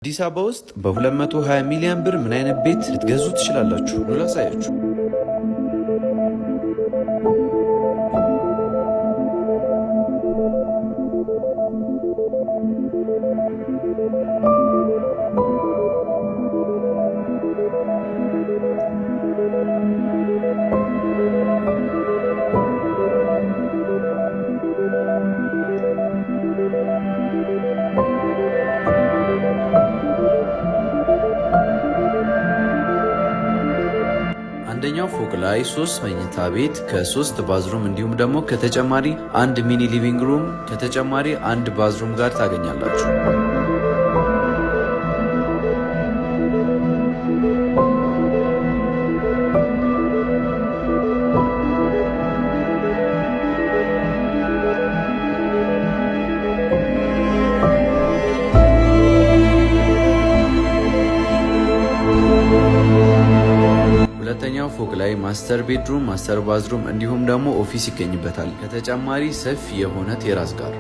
አዲስ አበባ ውስጥ በ220 ሚሊዮን ብር ምን አይነት ቤት ልትገዙ ትችላላችሁ? ኑ ላሳያችሁ። አንደኛው ፎቅ ላይ 3 መኝታ ቤት ከ3 ባዝሩም እንዲሁም ደግሞ ከተጨማሪ አንድ ሚኒ ሊቪንግ ሩም ከተጨማሪ አንድ ባዝሩም ጋር ታገኛላችሁ። ሁለተኛው ፎቅ ላይ ማስተር ቤድሩም፣ ማስተር ባዝሩም እንዲሁም ደግሞ ኦፊስ ይገኝበታል ከተጨማሪ ሰፊ የሆነ ቴራስ ጋር።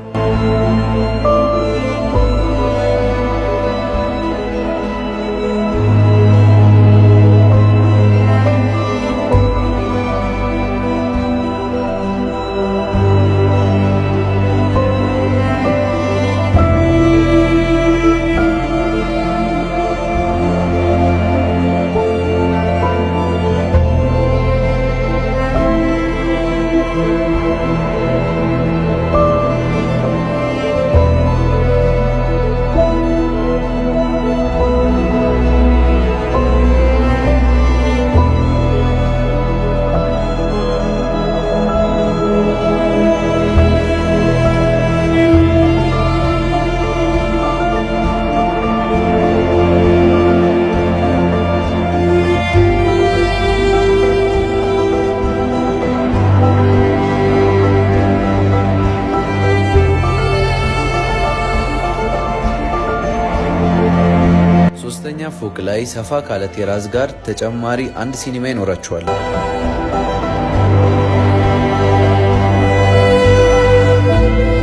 ሶስተኛ ፎቅ ላይ ሰፋ ካለ ቴራስ ጋር ተጨማሪ አንድ ሲኒማ ይኖራችኋል።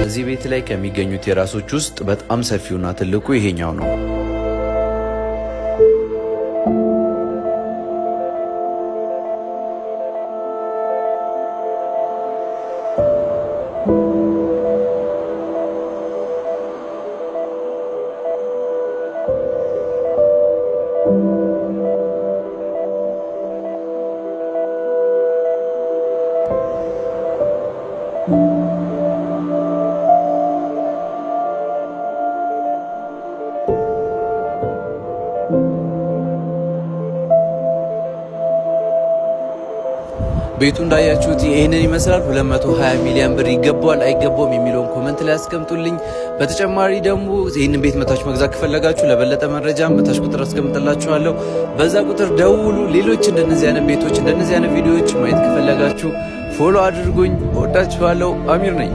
እዚህ ቤት ላይ ከሚገኙ ቴራሶች ውስጥ በጣም ሰፊውና ትልቁ ይሄኛው ነው። ቤቱ እንዳያችሁት ይሄንን ይመስላል። 220 ሚሊዮን ብር ይገባዋል አይገባውም የሚለውን ኮመንት ላይ አስቀምጡልኝ። በተጨማሪ ደግሞ ይሄንን ቤት መታችሁ መግዛት ከፈለጋችሁ ለበለጠ መረጃ መታች ቁጥር አስቀምጥላችኋለሁ። በዛ ቁጥር ደውሉ። ሌሎች እንደነዚህ አይነት ቤቶች እንደነዚህ አይነት ቪዲዮዎች ማየት ከፈለጋችሁ ፎሎ አድርጉኝ። ወዳችኋለሁ። አሚር ነኝ።